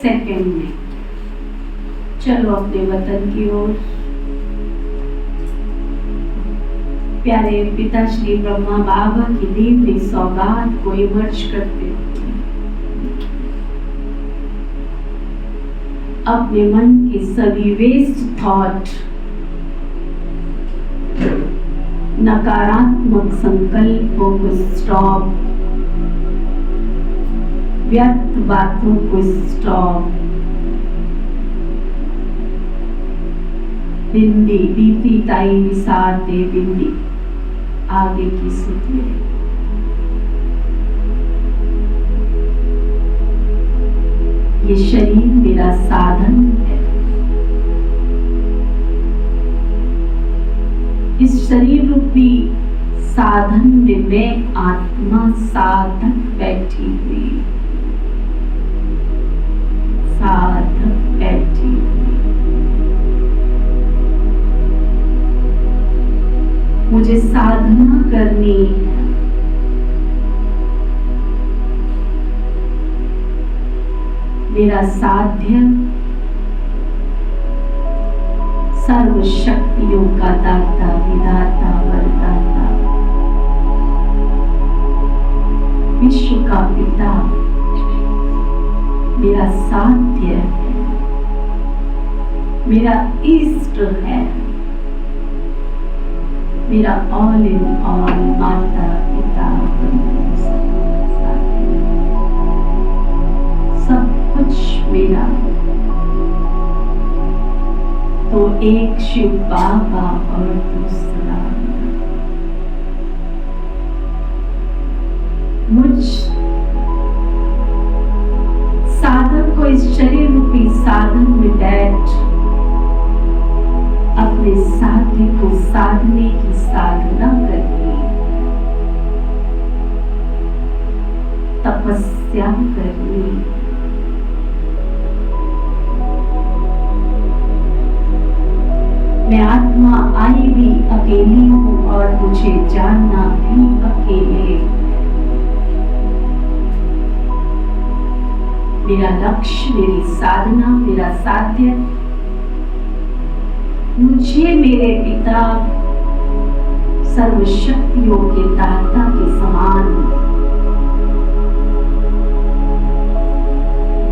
Second में चलो अपने वतन की ओर। प्यारे पिता श्री ब्रह्मा बाबा की दी हुई सौगात को इमर्ज करते हुए अपने मन के सभी वेस्ट थॉट, नकारात्मक संकल्पों को स्टॉप, व्यर्थ बातों को स्टॉप, बिंदी बीती ताई विसार दे बिंदी आगे की सुधे। ये शरीर मेरा साधन है, इस शरीर रूपी साधन में मैं आत्मा साधक बैठी हुई, साधक बैठी हुई। मुझे साधना करनी है, मेरा साध्य सर्व शक्तियों का दाता, विधाता, वरदाता, विश्व का पिता मेरा साध्य है, मेरा इष्ट है, मेरा ऑल इन ऑल, माता पिता सब कुछ मेरा। तो एक शिव बाबा और दूसरा मुझ साधक को इस शरीर रूपी साधन में बैठ अपने साध्य को साधने की साधना करनी, तपस्या करनी। मैं आत्मा आई भी अकेली हूँ और मुझे जानना भी अकेले। मेरा लक्ष्य, मेरी साधना, मेरा साध्य मुझे मेरे पिता सर्वशक्तियों के दाता के समान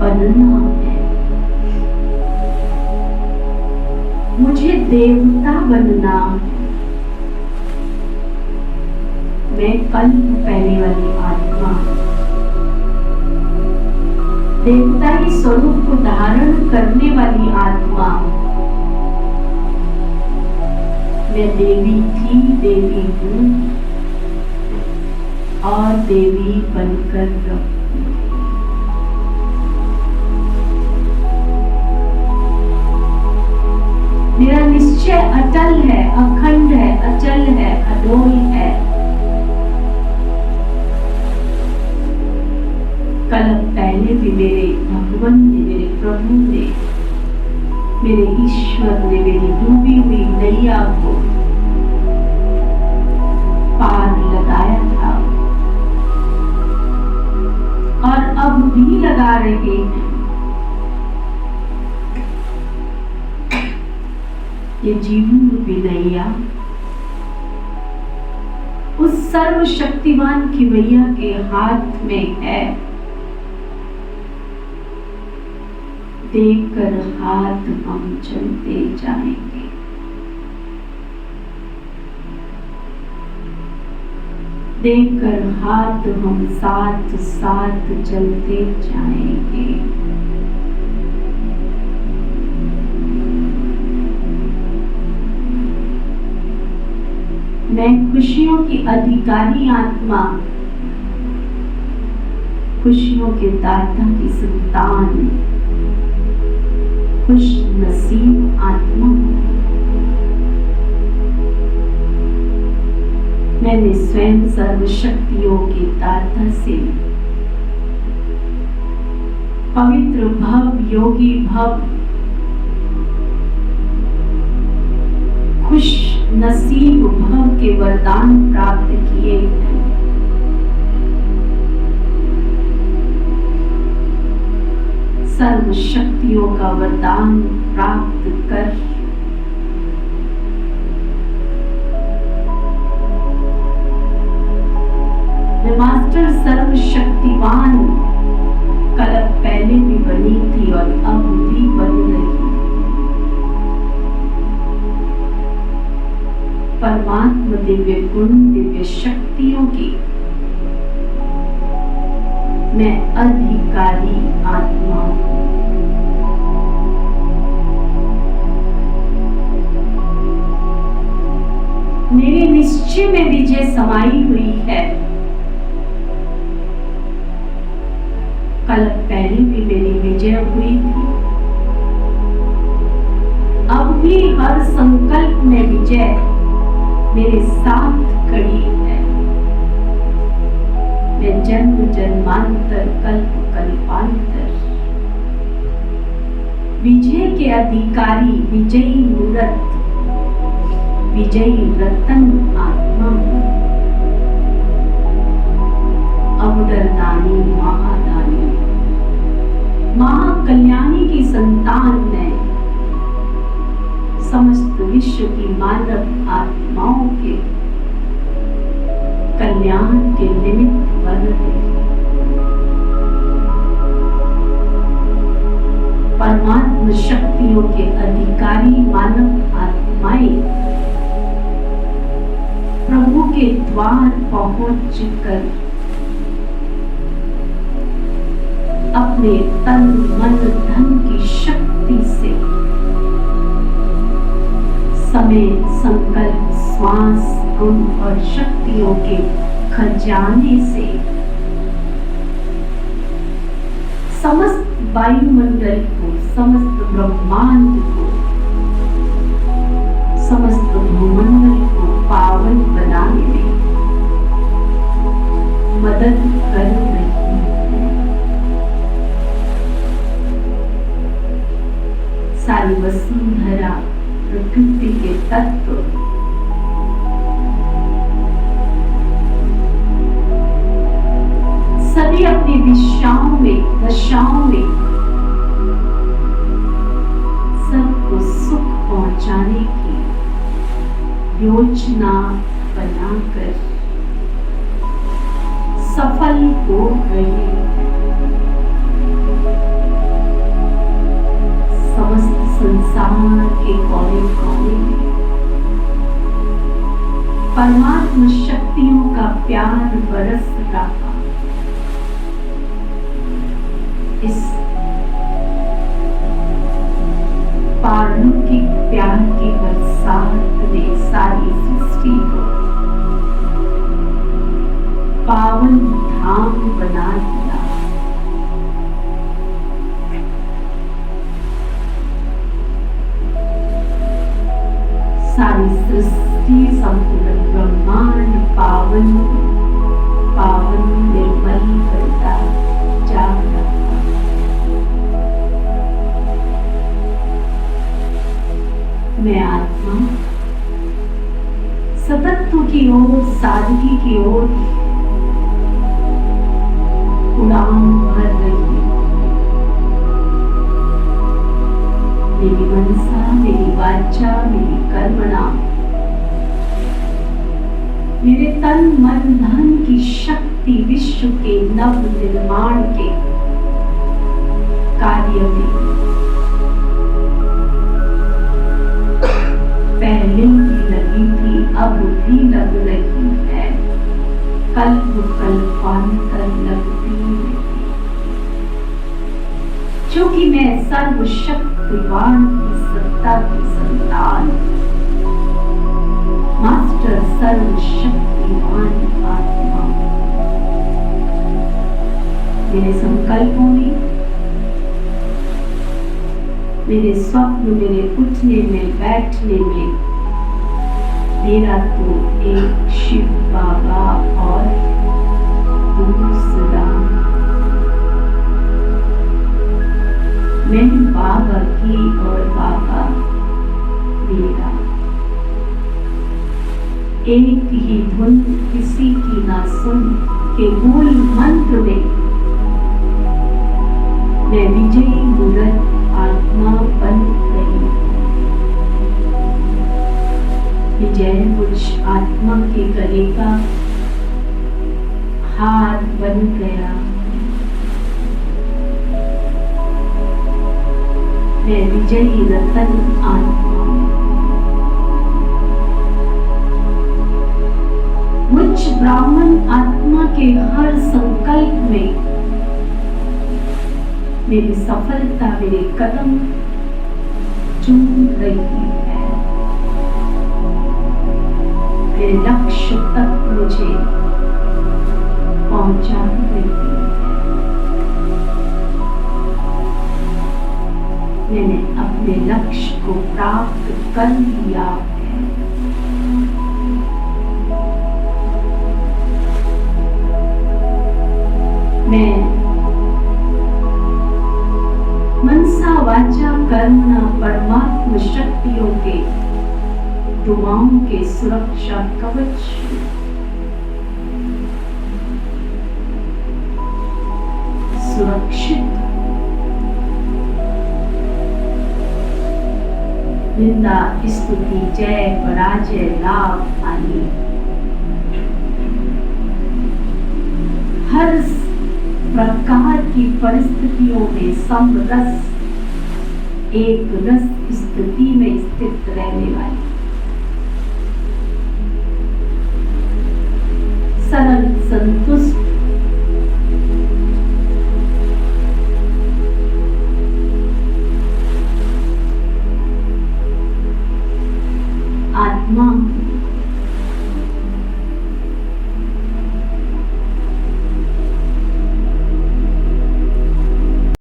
बनना है। मुझे देवता बनना है। मैं कल्प पहले वाली आत्मा, देवता ही स्वरूप को धारण करने वाली आत्मा। मैं देवी थी, देवी हूँ और देवी बनकर रहूं। मेरा निश्चय अटल है, अखंड है, अचल है, अडोल है। कल पहले भी मेरे भगवान ने, मेरे प्रभु ने, मेरे ईश्वर ने मेरी डूबी हुई नैया को पार लगाया था और अब भी लगा रहे हैं। ये जीवन रूपी नैया उस सर्वशक्तिमान की मैया के हाथ में है। देकर हाथ हम चलते जाएंगे। देकर हाथ हम साथ साथ चलते जाएंगे। मैं खुशियों की अधिकारी आत्मा, खुशियों के दाता की संतान, खुश नसीब आत्मा। मैंने स्वयं सर्वशक्तियों के दाता से पवित्र भव, योगी भव, खुश नसीब भव के वरदान प्राप्त किए हैं। सर्व शक्तियों का वरदान प्राप्त कर मैं मास्टर सर्वशक्तिवान कल पहले भी बनी थी और अब भी बन रही। परमात्मा दिव्य गुण दिव्य शक्तियों की मैं अधिकारी आत्मा हूं। मेरे निश्चय में विजय समाई हुई है। कल पहले भी मेरी विजय हुई थी, अब भी हर संकल्प में विजय मेरे साथ खड़ी है। मैं जन्म जन्मांतर कल्प कल्पांतर विजय के अधिकारी विजयी मूर्त विजयी रतन आत्मा हूं। अवतरदानी महादानी महाकल्याणी की संतान में समस्त विश्व की मानव आत्माओं के कल्याण के निमित्त बन रही। परमात्मा शक्तियों के अधिकारी मानव आत्माएं प्रभु के द्वार पहुंच कर अपने तन मन धन की शक्ति से समय संकल्प श्वास गुण और शक्तियों के खजाने से समस्त वायुमंडल को समस्त ब्रह्मांड को समस्त भूमंडल को पावन बनाने में मदद कर रही है। सारी वसुंधरा प्रकृति के तत्व सभी अपनी दिशाओं में दशाओं में सबको सुख पहुंचाने की योजना बनाकर सफल हो रही है। समस्त संसार के कोने कोने में परमात्मा शक्तियों का प्यार बरस रहा। इस पारलौकिक प्यार की बरसात ने सारी सृष्टि को पावन धाम बना दिया। सारी सृष्टि संपूर्ण ब्रह्मांड पावन पावन निर्मल बनता जा रहा। मैं आत्मा सतत्व की ओर सादगी की ओर उड़ान भर रही हूं। मेरी मनसा मेरी वाचा मेरी कर्मणा मेरे तन मन धन की शक्ति विश्व के नव निर्माण के कार्य में पहले भी लगी थी अब भी लग रही है। कल्प कल्पांतर लगती रहती। क्योंकि मैं सर्वशक्तिवान की सत्ता की संतान मास्टर सर्वशक्तिवान आत्मा। मेरे संकल्पों में मेरे स्वप्न मेरे उठने में बैठने में मेरा तो एक शिव बाबा और दूसरा मैं बाबा की और बाबा मेरा। एक ही धुन किसी की ना सुन के मूल मंत्र में मैं विजयी मूर्त आत्मा बन गई। विजय मुझ आत्मा के गले का हार बन गया। मैं विजयी रतन आत्मा, मुझ ब्राह्मण आत्मा के हर संकल्प में मेरी सफलता मेरे कदम चूम रही है। मेरे लक्ष्य तक मुझे पहुंचा रही है। मैंने अपने लक्ष्य को प्राप्त कर लिया है। मैं मनसा वाचा कर्मणा परमात्म शक्तियों के दुआओं के सुरक्षा कवच, सुरक्षित। निंदा स्तुति जय पराजय लाभ हानि हर प्रकार की परिस्थितियों में समरस एक रस स्थिति में स्थित रहने वाली, सरल संतुष्ट